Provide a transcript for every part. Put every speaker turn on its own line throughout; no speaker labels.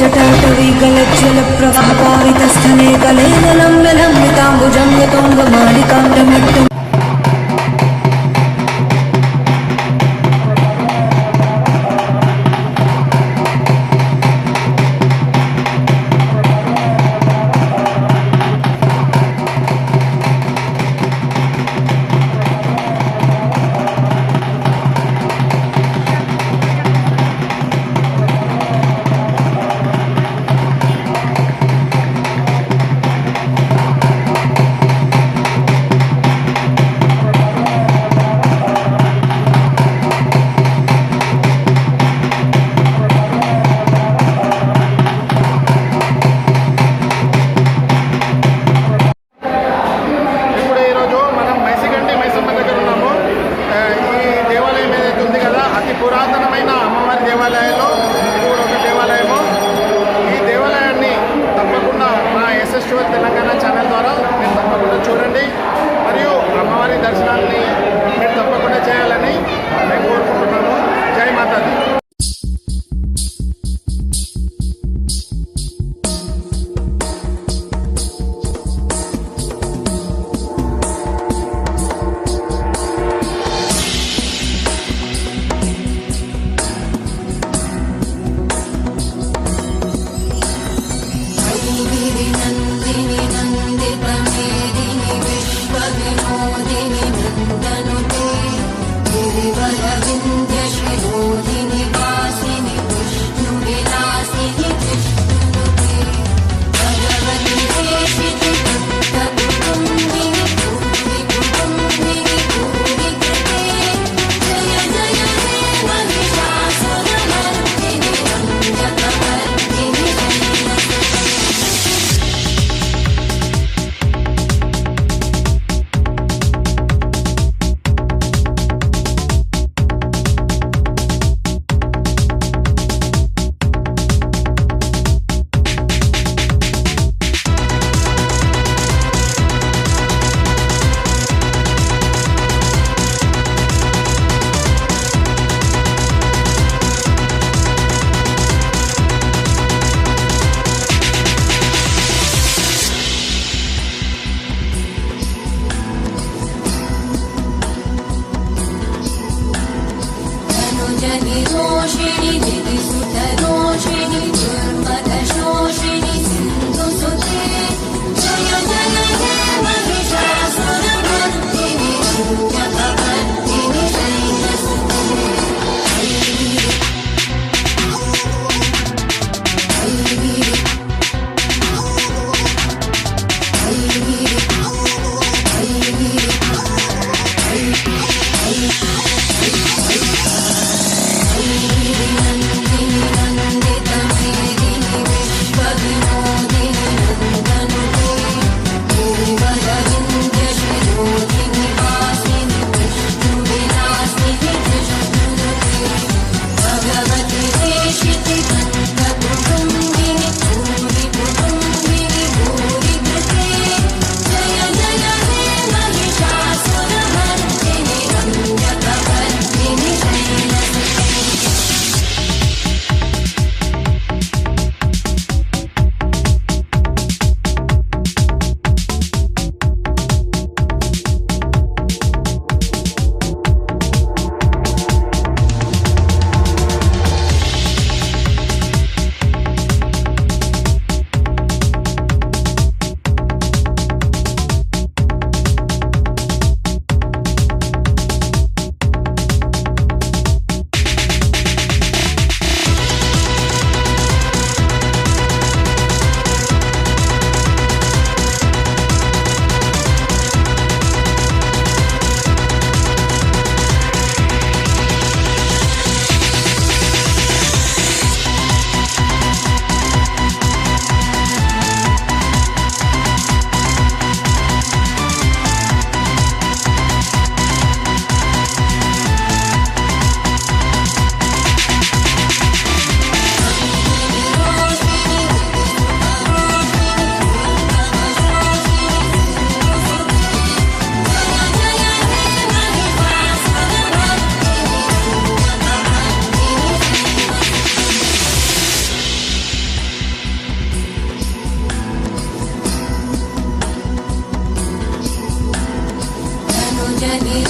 जटाटवीगलज्ज्वलप्रवाहपावितस्थले कलेन लम्ब्यलम्बिताम्बुजं यतोऽङ्गमालिकाण्डमट्टम्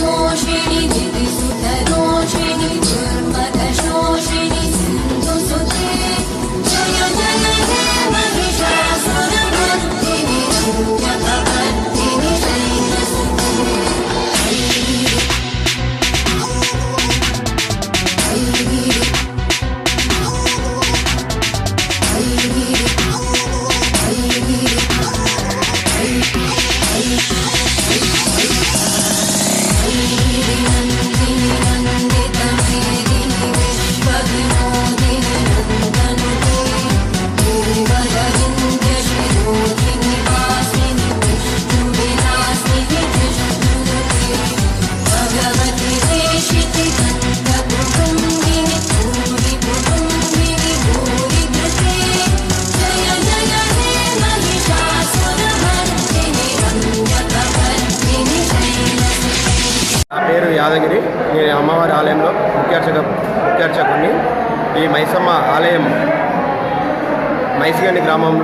शोषिणि जितिसुतरोषिणि दुर्मदशोषिणि सिन्धुसुते जय जय हे महिषासुरमर्दिनि रम्यकपर्दिनि शैलसुते
పేరు యాదగిరి. నేను అమ్మవారి ఆలయంలో ముఖ్యార్చకుడిని. ఈ మైసమ్మ ఆలయం మైసిగండి గ్రామం,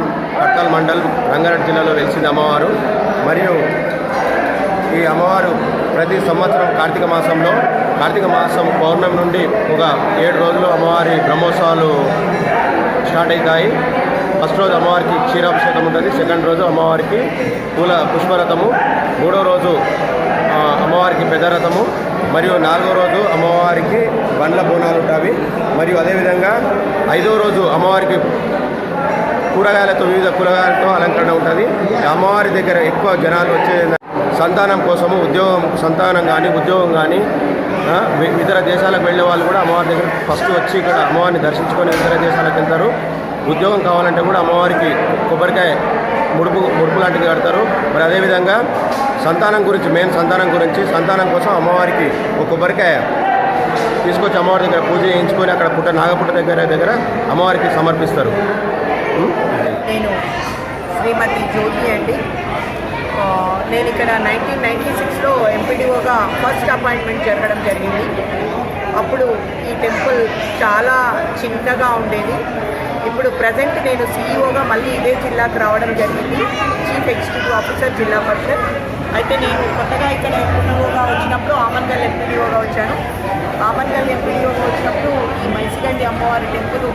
కట్కల్ మండల్, రంగారెడ్డి జిల్లాలో వెలిసింది అమ్మవారు. మరియు ఈ అమ్మవారు ప్రతి సంవత్సరం కార్తీక మాసం పౌర్ణమి నుండి ఒక 7 రోజులు అమ్మవారి బ్రహ్మోత్సవాలు స్టార్ట్ అవుతాయి. ఫస్ట్ రోజు అమ్మవారికి క్షీరాభిషేకం ఉంటుంది. సెకండ్ రోజు అమ్మవారికి పుష్పరథము, 3వ రోజు అమ్మవారికి పెద్ద రథము, మరియు 4వ రోజు అమ్మవారికి బండ్ల బోనాలు ఉంటాయి. మరియు అదేవిధంగా 5వ రోజు అమ్మవారికి వివిధ కూరగాయలతో అలంకరణ ఉంటుంది. అమ్మవారి దగ్గర ఎక్కువ జనాలు వచ్చే సంతానం కోసము, సంతానం కానీ ఉద్యోగం కానీ ఇతర దేశాలకు వెళ్ళే వాళ్ళు కూడా అమ్మవారి దగ్గర ఫస్ట్ వచ్చి ఇక్కడ అమ్మవారిని దర్శించుకొని ఇతర దేశాలకు వెళ్తారు. ఉద్యోగం కావాలంటే కూడా అమ్మవారికి కొబ్బరికాయ ముడుపు లాంటిది కడతారు. మరి అదేవిధంగా సంతానం సంతానం కోసం అమ్మవారికి ఒక కొబ్బరికాయ తీసుకొచ్చి అమ్మవారి దగ్గర పూజ చేయించుకొని అక్కడ నాగపుట్ట దగ్గర అమ్మవారికి సమర్పిస్తారు.
నేను శ్రీమతి జ్యోతి అండి. నేను ఇక్కడ 1996లో ఎంపీడీఓగా ఫస్ట్ అపాయింట్మెంట్ జరగడం జరిగింది. అప్పుడు ఈ టెంపుల్ చాలా చిన్నగా ఉండేది. ఇప్పుడు ప్రజెంట్ నేను సీఈఓగా మళ్ళీ ఇదే జిల్లాకు రావడం జరిగింది, చీఫ్ ఎగ్జిక్యూటివ్ ఆఫీసర్ జిల్లా పరిషత్. అయితే నేను కొత్తగా ఇక్కడ ఎంపీడీఓగా వచ్చినప్పుడు ఆమన్గల్ ఎంపీడీఓగా వచ్చాను. ఆమన్గల్ ఎంపీడీఓగా వచ్చినప్పుడు ఈ మైసిగండి అమ్మవారి టెంపుల్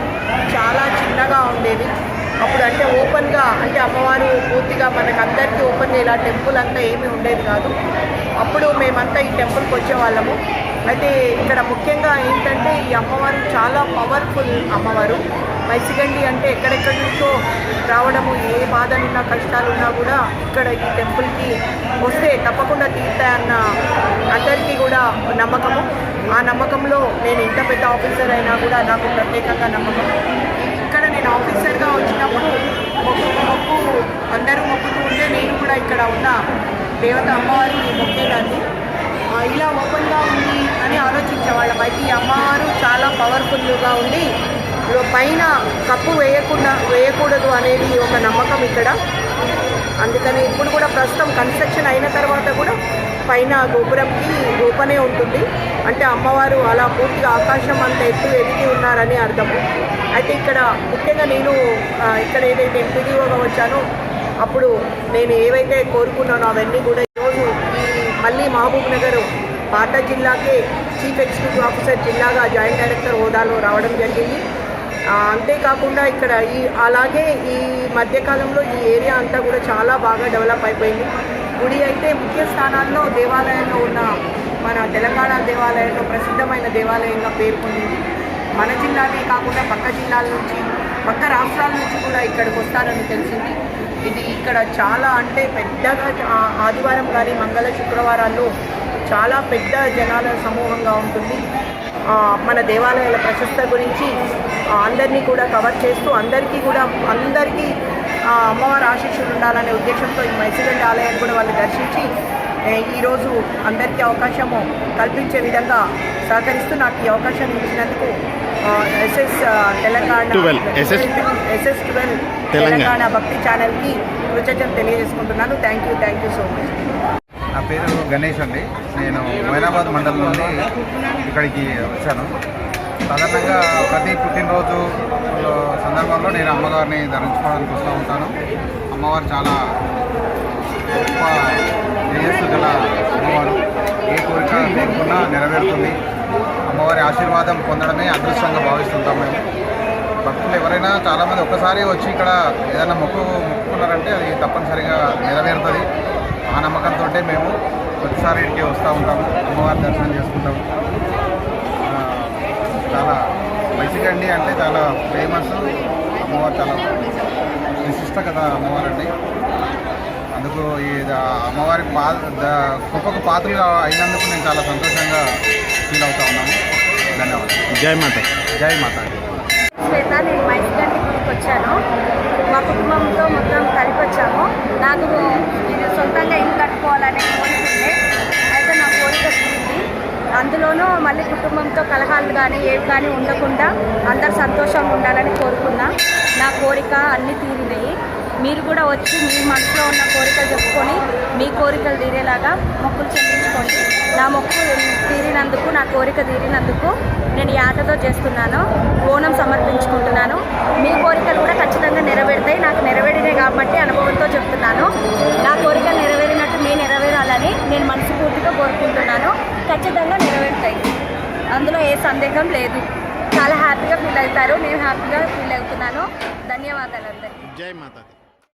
చాలా చిన్నగా ఉండేది. అప్పుడు అంటే ఓపెన్గా, అంటే అమ్మవారు పూర్తిగా మనకందరికీ ఓపెన్గా ఇలా టెంపుల్ అంతా ఏమీ ఉండేది కాదు. అప్పుడు మేమంతా ఈ టెంపుల్కి వచ్చేవాళ్ళము. అయితే ఇక్కడ ముఖ్యంగా ఏంటంటే ఈ అమ్మవారు చాలా పవర్ఫుల్ అమ్మవారు. మైసిగండి అంటే ఎక్కడెక్కడి నుంచో రావడము, ఏ బాధలున్నా కష్టాలున్నా కూడా ఇక్కడ ఈ టెంపుల్కి వస్తే తప్పకుండా తీరుతాయన్న అందరికీ కూడా నమ్మకము. ఆ నమ్మకంలో నేను ఇంత పెద్ద ఆఫీసర్ అయినా కూడా నాకు ప్రత్యేకంగా నమ్మకం. ఇక్కడ నేను ఆఫీసర్గా వచ్చినప్పుడు అందరూ మొక్కుతూ ఉంటే నేను కూడా ఇక్కడ ఉన్న దేవత అమ్మవారిని మొక్కేదాన్ని. ఇలా ఓపెన్గా ఉంది అని ఆలోచించేవాళ్ళం. అయితే ఈ అమ్మవారు చాలా పవర్ఫుల్గా ఉండి పైన కప్పు వేయకూడదు అనేది ఒక నమ్మకం ఇక్కడ. అందుకని ఇప్పుడు కూడా ప్రస్తుతం కన్స్ట్రక్షన్ అయిన తర్వాత కూడా పైన గోపురంకి ఓపెనే ఉంటుంది. అంటే అమ్మవారు అలా పూర్తిగా ఆకాశం అంత ఎత్తు ఎదిగి ఉన్నారని అర్థము. అయితే ఇక్కడ ముఖ్యంగా నేను ఇక్కడ ఏదైతే ఎంపీడీఓగా వచ్చానో అప్పుడు నేను ఏవైతే కోరుకున్నానో అవన్నీ కూడా ఈరోజు మళ్ళీ మహబూబ్ నగర్ పాత జిల్లాకే చీఫ్ ఎగ్జిక్యూటివ్ ఆఫీసర్ జిల్లాగా జాయింట్ డైరెక్టర్ హోదాలో రావడం జరిగింది. అంతేకాకుండా ఇక్కడ అలాగే ఈ మధ్యకాలంలో ఈ ఏరియా అంతా కూడా చాలా బాగా డెవలప్ అయిపోయింది. గుడి అయితే ముఖ్య స్థానాల్లో దేవాలయంలో ఉన్న మన తెలంగాణ దేవాలయంలో ప్రసిద్ధమైన దేవాలయంగా పేర్కొంది. మన జిల్లానే కాకుండా పక్క జిల్లాల నుంచి, పక్క రాష్ట్రాల నుంచి కూడా ఇక్కడికి వస్తారని తెలిసింది. ఇది ఇక్కడ చాలా అంటే పెద్దగా ఆదివారం కానీ మంగళ శుక్రవారాల్లో చాలా పెద్ద జనాల సమూహంగా ఉంటుంది. మన దేవాలయాల ప్రశస్త గురించి అందరినీ కూడా కవర్ చేస్తూ అందరికీ అమ్మవారి ఆశీస్సులు ఉండాలనే ఉద్దేశంతో ఈ మైసిగండి ఆలయాన్ని కూడా వాళ్ళు దర్శించి ఈరోజు అందరికీ అవకాశము కల్పించే విధంగా సహకరిస్తూ నాకు ఈ అవకాశం ఇచ్చినందుకు ఎస్ఎస్ తెలంగాణ భక్తి ఛానల్కి కృతజ్ఞతలు తెలియజేసుకుంటున్నాను. Thank you so much.
నా పేరు గణేష్ అండి. నేను మొయినాబాద్ మండలం నుండి ఇక్కడికి వచ్చాను. సాధారణంగా ప్రతి పుట్టినరోజు సందర్భంలో నేను అమ్మగారిని దర్శించుకోవడానికి వస్తూ ఉంటాను. అమ్మవారు చాలా గొప్ప తేజస్సు గల అమ్మవారు. ఏ కోరిక లేకున్నా నెరవేరుతుంది. అమ్మవారి ఆశీర్వాదం పొందడమే అదృష్టంగా భావిస్తుంటాం మేము. భక్తులు ఎవరైనా చాలామంది ఒక్కసారి వచ్చి ఇక్కడ ఏదైనా మొక్కుకున్నారంటే అది తప్పనిసరిగా నెరవేరుతుంది. ఆ నమ్మకంతో మేము ప్రతిసారి ఇంటికి వస్తూ ఉంటాము, అమ్మవారి దర్శనం చేసుకుంటాము. చాలా వైసికండి అంటే చాలా ఫేమస్ అమ్మవారు, చాలా విశిష్ట కదా అమ్మవారు అండి. అందుకు ఈ అమ్మవారి గొప్పకు పాత్రలు అయినందుకు నేను చాలా సంతోషంగా ఫీల్ అవుతా ఉన్నాను. ధన్యవాదాలు.
జై మాత.
జై మాత.
శ్వేత, నేను మైసిగంటి గుడికి వచ్చాను. మా కుటుంబంతో మొత్తం కలిపి వచ్చాము. నాకు నేను సొంతంగా ఇల్లు కట్టుకోవాలనే కోరిక ఉండే, అయితే నా కోరిక తీరింది. అందులోనూ మళ్ళీ కుటుంబంతో కలహాలు కానీ ఏవి కానీ ఉండకుండా అందరు సంతోషంగా ఉండాలని కోరుకున్నా. నా కోరిక అన్నీ తీరినాయి. మీరు కూడా వచ్చి మీ మనసులో ఉన్న కోరికలు చెప్పుకొని మీ కోరికలు తీరేలాగా మొక్కులు చెల్లించుకోండి. నా మొక్కు తీరినందుకు, నా కోరిక తీరినందుకు నేను ఈ ఆటతో చేస్తున్నాను, ఓనం సమర్పించుకుంటున్నాను. మీ కోరికలు కూడా ఖచ్చితంగా నెరవేరుతాయి. నాకు నెరవేరినాయి కాబట్టి అనుభవంతో చెప్తున్నాను. నా కోరికలు నెరవేరినట్టు మీ నెరవేరాలని నేను మనస్ఫూర్తిగా కోరుకుంటున్నాను. ఖచ్చితంగా నెరవేరుతాయి, అందులో ఏ సందేహం లేదు. చాలా హ్యాపీగా ఫీల్ అవుతారు, నేను హ్యాపీగా ఫీల్ అవుతున్నాను. ధన్యవాదాలు అందరికీ.
జై మాత.